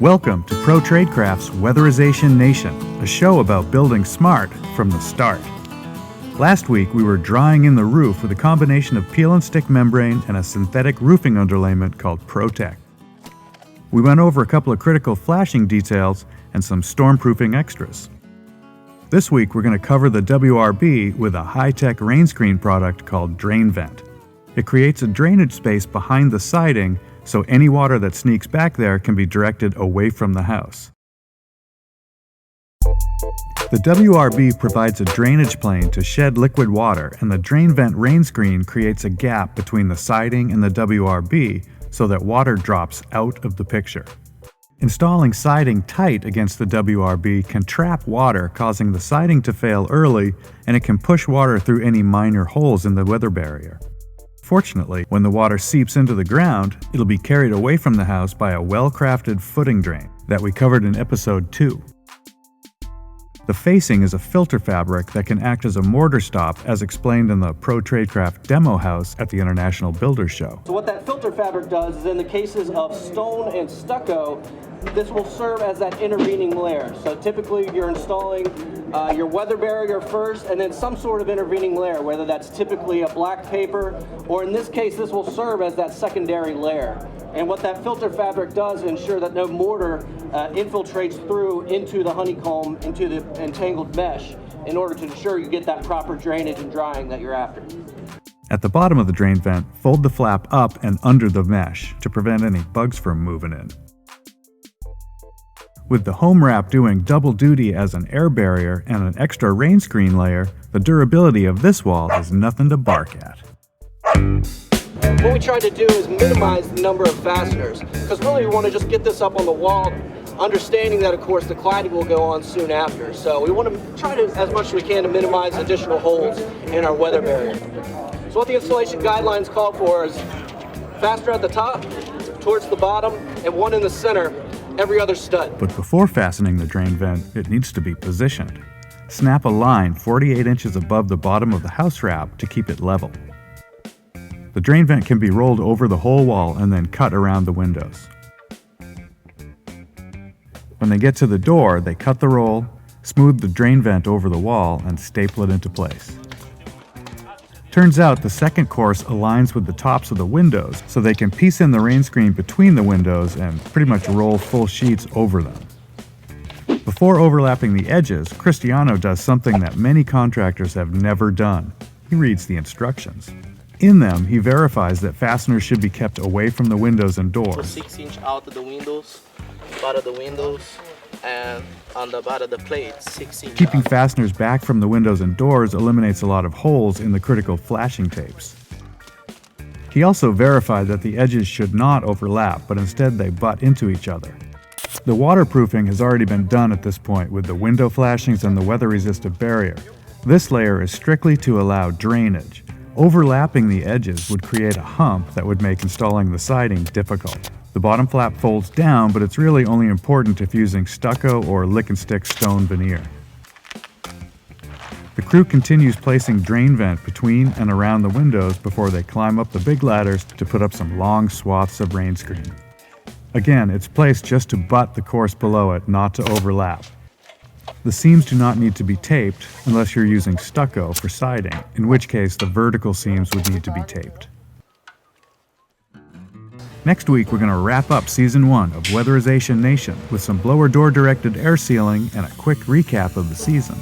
Welcome to ProTradeCraft's Weatherization Nation, a show about building smart from the start. Last week we were drying in the roof with a combination of peel and stick membrane and a synthetic roofing underlayment called Protec. We went over a couple of critical flashing details and some stormproofing extras. This week we're going to cover the WRB with a high-tech Rainscreen product called DrainVent. It creates a drainage space behind the siding so any water that sneaks back there can be directed away from the house. The WRB provides a drainage plane to shed liquid water, and the DrainVent Rainscreen creates a gap between the siding and the WRB so that water drops out of the picture. Installing siding tight against the WRB can trap water, causing the siding to fail early, and it can push water through any minor holes in the weather barrier. Fortunately, when the water seeps into the ground, it'll be carried away from the house by a well-crafted footing drain that we covered in episode 2. The facing is a filter fabric that can act as a mortar stop, as explained in the ProTradeCraft demo house at the International Builders Show. So what that filter fabric does is in the cases of stone and stucco, this will serve as that intervening layer. So typically you're installing your weather barrier first and then some sort of intervening layer, whether that's typically a black paper, or in this case this will serve as that secondary layer. And what that filter fabric does is ensure that no mortar infiltrates through into the honeycomb, into the entangled mesh, in order to ensure you get that proper drainage and drying that you're after. At the bottom of the drain vent, fold the flap up and under the mesh to prevent any bugs from moving in. With the home wrap doing double duty as an air barrier and an extra rain screen layer, the durability of this wall is nothing to bark at. What we try to do is minimize the number of fasteners, because really we want to just get this up on the wall, understanding that of course the cladding will go on soon after. So we want to try to, as much as we can, to minimize additional holes in our weather barrier. So what the installation guidelines call for is fastener at the top, towards the bottom, and one in the center, every other stud. But before fastening the drain vent, it needs to be positioned. Snap a line 48 inches above the bottom of the house wrap to keep it level. The drain vent can be rolled over the whole wall and then cut around the windows. When they get to the door, they cut the roll, smooth the drain vent over the wall, and staple it into place. Turns out the second course aligns with the tops of the windows, so they can piece in the rain screen between the windows and pretty much roll full sheets over them. Before overlapping the edges, Cristiano does something that many contractors have never done. He reads the instructions. In them, he verifies that fasteners should be kept away from the windows and doors. 6 inch out of the windows, bottom of the windows, and on the bottom of the plate, 6 inch. Keeping fasteners back from the windows and doors eliminates a lot of holes in the critical flashing tapes. He also verified that the edges should not overlap, but instead they butt into each other. The waterproofing has already been done at this point with the window flashings and the weather-resistive barrier. This layer is strictly to allow drainage. Overlapping the edges would create a hump that would make installing the siding difficult. The bottom flap folds down, but it's really only important if using stucco or lick-and-stick stone veneer. The crew continues placing drain vent between and around the windows before they climb up the big ladders to put up some long swaths of rain screen. Again, it's placed just to butt the course below it, not to overlap. The seams do not need to be taped unless you're using stucco for siding, in which case the vertical seams would need to be taped. Next week we're going to wrap up Season 1 of Weatherization Nation with some blower door directed air sealing and a quick recap of the season.